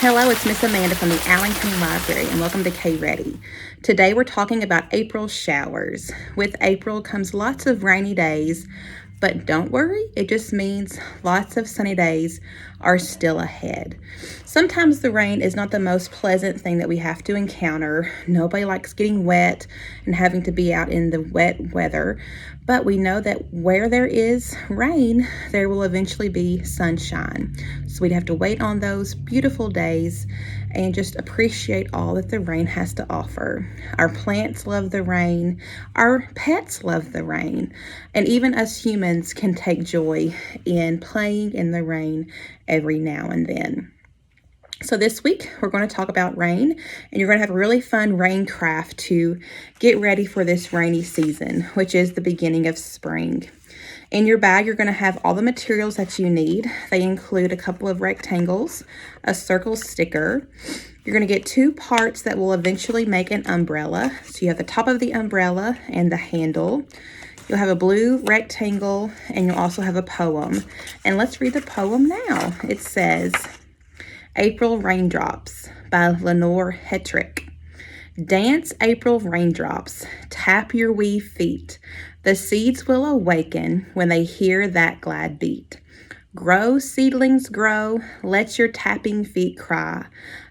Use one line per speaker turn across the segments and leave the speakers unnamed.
Hello, it's Miss Amanda from the Allen County Library, and welcome to K-Ready. Today we're talking about April showers. With April comes lots of rainy days, but don't worry, it just means lots of sunny days are still ahead. Sometimes the rain is not the most pleasant thing that we have to encounter. Nobody likes getting wet and having to be out in the wet weather, but we know that where there is rain, there will eventually be sunshine. So we'd have to wait on those beautiful days and just appreciate all that the rain has to offer. Our plants love the rain, our pets love the rain, and even us humans can take joy in playing in the rain every now and then. So this week, we're going to talk about rain, and you're going to have a really fun rain craft to get ready for this rainy season, which is the beginning of spring. In your bag, you're going to have all the materials that you need. They include a couple of rectangles, a circle sticker. You're going to get two parts that will eventually make an umbrella. So you have the top of the umbrella and the handle. You'll have a blue rectangle, and you'll also have a poem. And let's read the poem now. It says, April Raindrops by Lenore Hetrick. Dance, April raindrops, tap your wee feet. The seeds will awaken when they hear that glad beat. Grow, seedlings, grow, let your tapping feet cry.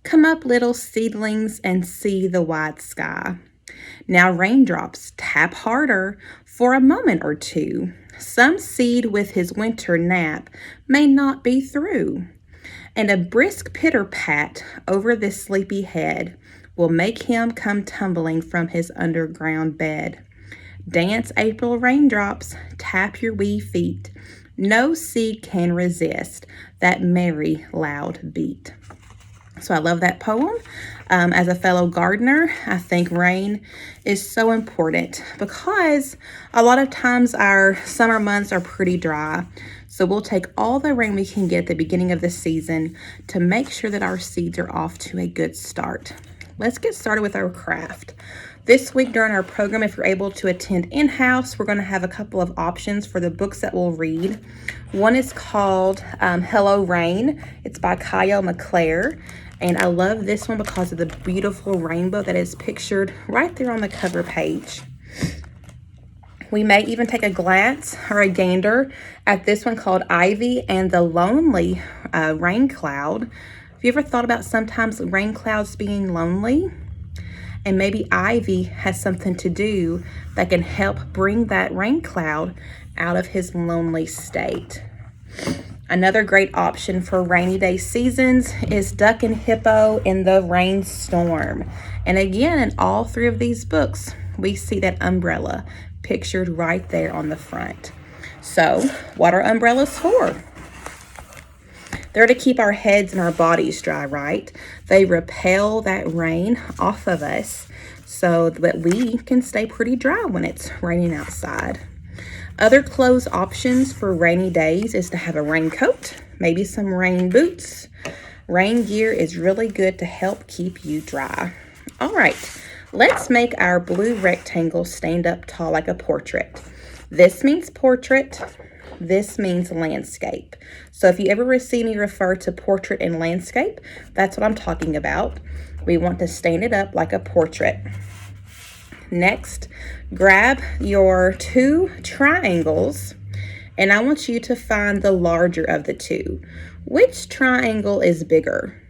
Come up, little seedlings, and see the wide sky. Now raindrops, tap harder for a moment or two. Some seed with his winter nap may not be through. And a brisk pitter-pat over this sleepy head will make him come tumbling from his underground bed. Dance, April raindrops, tap your wee feet. No seed can resist that merry, loud beat. So I love that poem. As a fellow gardener, I think rain is so important because a lot of times our summer months are pretty dry. So we'll take all the rain we can get at the beginning of the season to make sure that our seeds are off to a good start. Let's get started with our craft. This week during our program, if you're able to attend in-house, we're going to have a couple of options for the books that we'll read. One is called Hello Rain. It's by Kyle McClare. And I love this one because of the beautiful rainbow that is pictured right there on the cover page. We may even take a glance or a gander at this one called Ivy and the Lonely Rain Cloud. Have you ever thought about sometimes rain clouds being lonely? And maybe Ivy has something to do that can help bring that rain cloud out of his lonely state. Another great option for rainy day seasons is Duck and Hippo in the Rainstorm. And again, in all three of these books, we see that umbrella pictured right there on the front. So, what are umbrellas for? They're to keep our heads and our bodies dry, right? They repel that rain off of us so that we can stay pretty dry when it's raining outside. Other clothes options for rainy days is to have a raincoat, maybe some rain boots. Rain gear is really good to help keep you dry. All right, let's make our blue rectangle stand up tall like a portrait. This means portrait. This means landscape. So if you ever see me refer to portrait and landscape, that's what I'm talking about. We want to stand it up like a portrait. Next, grab your two triangles, and I want you to find the larger of the two. Which triangle is bigger?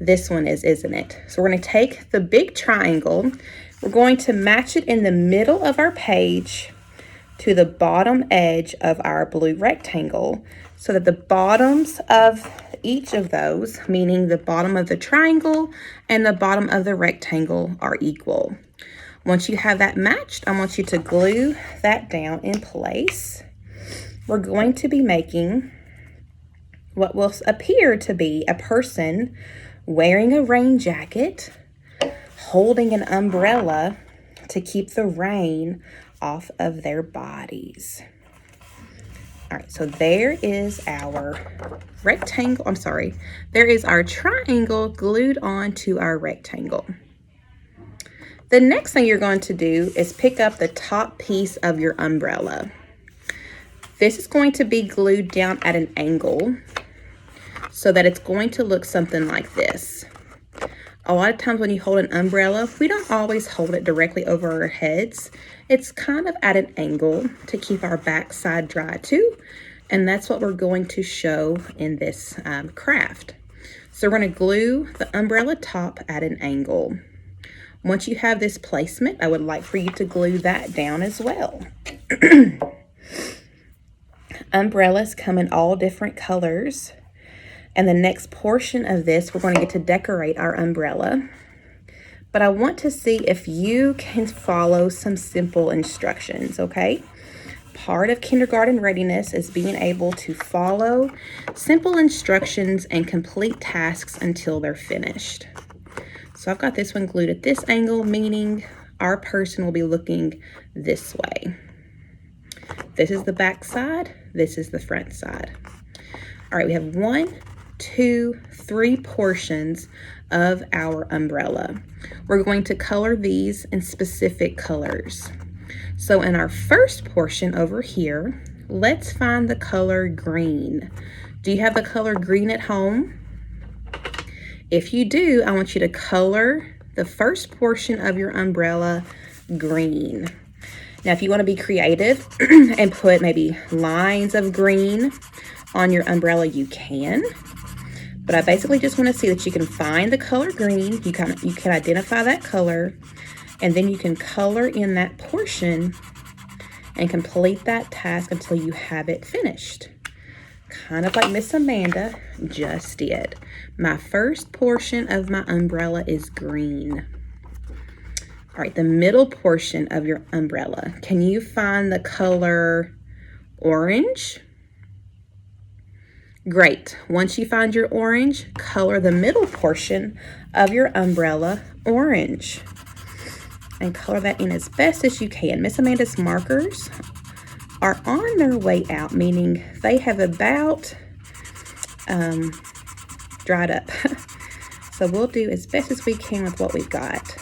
This one is, isn't it? So we're going to take the big triangle. We're going to match it in the middle of our page to the bottom edge of our blue rectangle so that the bottoms of each of those, meaning the bottom of the triangle and the bottom of the rectangle, are equal. Once you have that matched, I want you to glue that down in place. We're going to be making what will appear to be a person wearing a rain jacket, holding an umbrella to keep the rain off of their bodies. All right, so there is our there is our triangle glued onto our rectangle. The next thing you're going to do is pick up the top piece of your umbrella. This is going to be glued down at an angle. so that it's going to look something like this. A lot of times when you hold an umbrella, we don't always hold it directly over our heads. It's kind of at an angle to keep our backside dry too. And that's what we're going to show in this craft. So we're going to glue the umbrella top at an angle. Once you have this placement, I would like for you to glue that down as well. Umbrellas come in all different colors. And the next portion of this, we're going to get to decorate our umbrella. But I want to see if you can follow some simple instructions, okay? Part of kindergarten readiness is being able to follow simple instructions and complete tasks until they're finished. So I've got this one glued at this angle, meaning our person will be looking this way. This is the back side, this is the front side. All right, we have 1, 2, 3 portions of our umbrella. We're going to color these in specific colors. So in our first portion over here, let's find the color green. Do you have the color green at home? If you do, I want you to color the first portion of your umbrella green. Now, if you want to be creative and put maybe lines of green on your umbrella, you can. But I basically just want to see that you can find the color green. You can identify that color, and then you can color in that portion and complete that task until you have it finished. Kind of like Miss Amanda just did. My first portion of my umbrella is green. All right, the middle portion of your umbrella. Can you find the color orange? Great. Once you find your orange, color the middle portion of your umbrella orange. And color that in as best as you can. Miss Amanda's markers are on their way out, meaning they have about dried up. So we'll do as best as we can with what we've got.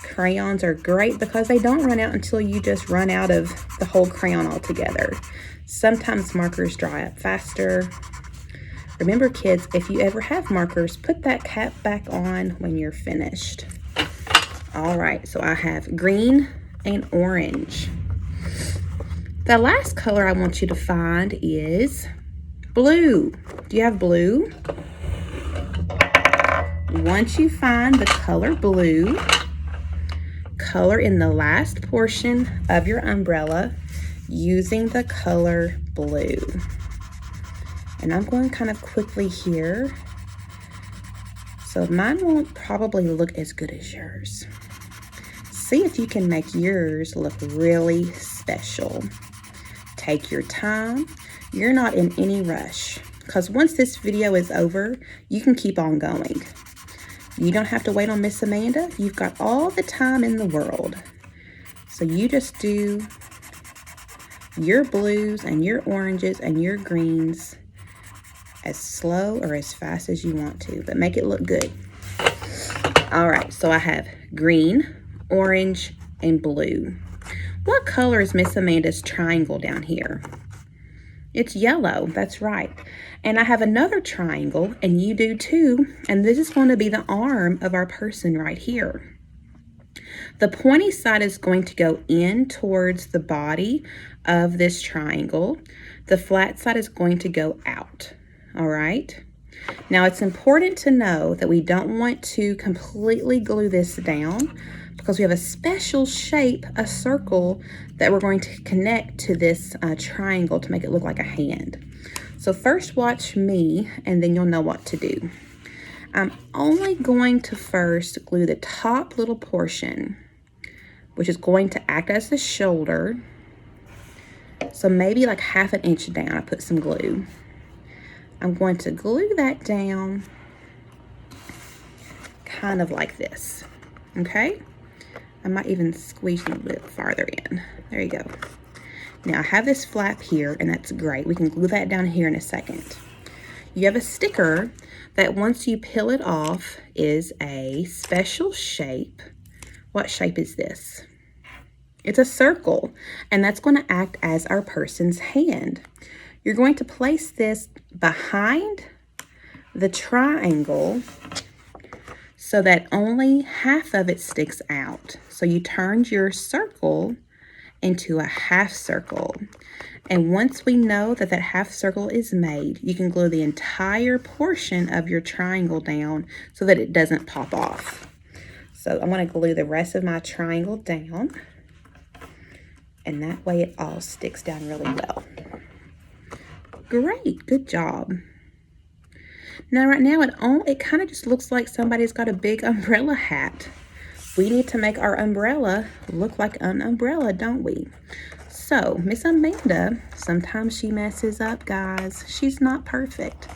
Crayons are great because they don't run out until you just run out of the whole crayon altogether. Sometimes markers dry up faster. Remember, kids, if you ever have markers, put that cap back on when you're finished. All right, so I have green and orange. The last color I want you to find is blue. Do you have blue? Once you find the color blue, color in the last portion of your umbrella using the color blue. And I'm going kind of quickly here, so mine won't probably look as good as yours. See if you can make yours look really special. Take your time. You're not in any rush, because once this video is over, you can keep on going. You don't have to wait on Miss Amanda. You've got all the time in the world. So you just do your blues and your oranges and your greens as slow or as fast as you want to, but make it look good. All right, so I have green, orange, and blue. What color is Miss Amanda's triangle down here? It's yellow, that's right. And I have another triangle, and you do too, and this is going to be the arm of our person right here. The pointy side is going to go in towards the body of this triangle. The flat side is going to go out, all right? Now, it's important to know that we don't want to completely glue this down because we have a special shape, a circle, that we're going to connect to this triangle to make it look like a hand. So first watch me, and then you'll know what to do. I'm only going to first glue the top little portion, which is going to act as the shoulder. So maybe like 1/2 inch down, I put some glue. I'm going to glue that down kind of like this, okay? I might even squeeze it a bit farther in. There you go. Now I have this flap here, and that's great. We can glue that down here in a second. You have a sticker that once you peel it off is a special shape. What shape is this? It's a circle, and that's going to act as our person's hand. You're going to place this behind the triangle so that only half of it sticks out. So you turned your circle into a half circle. And once we know that that half circle is made, you can glue the entire portion of your triangle down so that it doesn't pop off. So I'm going to glue the rest of my triangle down, and that way it all sticks down really well. Great, good job. Now right now it kind of just looks like somebody's got a big umbrella hat. We need to make our umbrella look like an umbrella, don't we? So Miss Amanda, sometimes she messes up, guys. She's not perfect.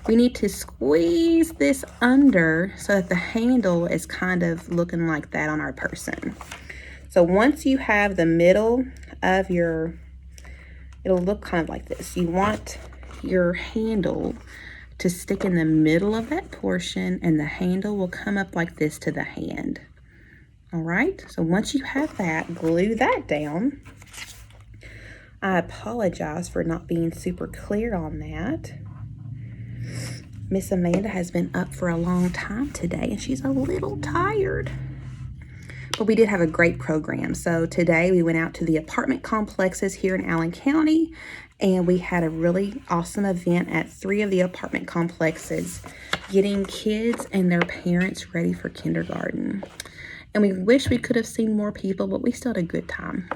We need to squeeze this under so that the handle is kind of looking like that on our person. So once you have the middle of your, it'll look kind of like this. You want your handle to stick in the middle of that portion, and the handle will come up like this to the hand. All right, so once you have that, glue that down. I apologize for not being super clear on that. Miss Amanda has been up for a long time today, and she's a little tired. But we did have a great program. So today we went out to the apartment complexes here in Allen County, and we had a really awesome event at 3 of the apartment complexes, getting kids and their parents ready for kindergarten. And we wish we could have seen more people, but we still had a good time.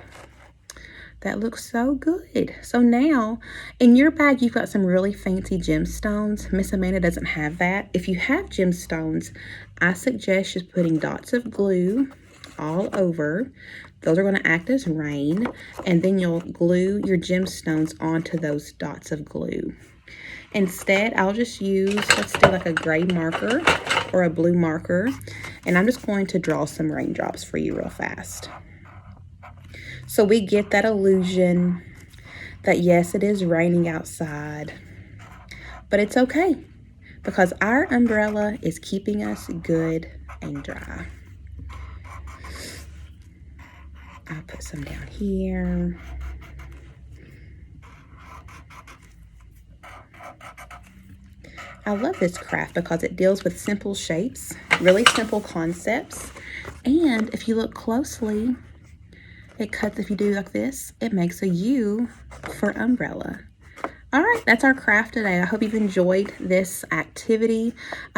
That looks so good. So now in your bag, you've got some really fancy gemstones. Miss Amanda doesn't have that. If you have gemstones, I suggest just putting dots of glue all over. Those are going to act as rain, and then you'll glue your gemstones onto those dots of glue. Instead, I'll just use, let's do like a gray marker or a blue marker, and I'm just going to draw some raindrops for you real fast. So we get that illusion that yes, it is raining outside, but it's okay because our umbrella is keeping us good and dry. I'll put some down here. I love this craft because it deals with simple shapes, really simple concepts. And if you look closely, it cuts, if you do like this, it makes a U for umbrella. All right, that's our craft today. I hope you've enjoyed this activity.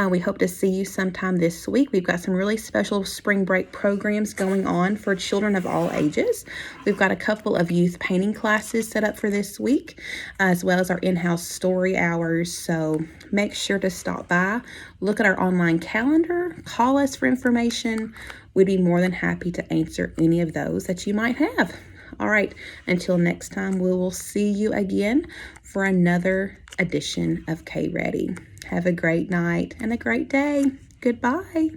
We hope to see you sometime this week. We've got some really special spring break programs going on for children of all ages. We've got a couple of youth painting classes set up for this week, as well as our in-house story hours. So make sure to stop by, look at our online calendar, call us for information. We'd be more than happy to answer any of those that you might have. All right, until next time, we will see you again for another edition of K Ready. Have a great night and a great day. Goodbye.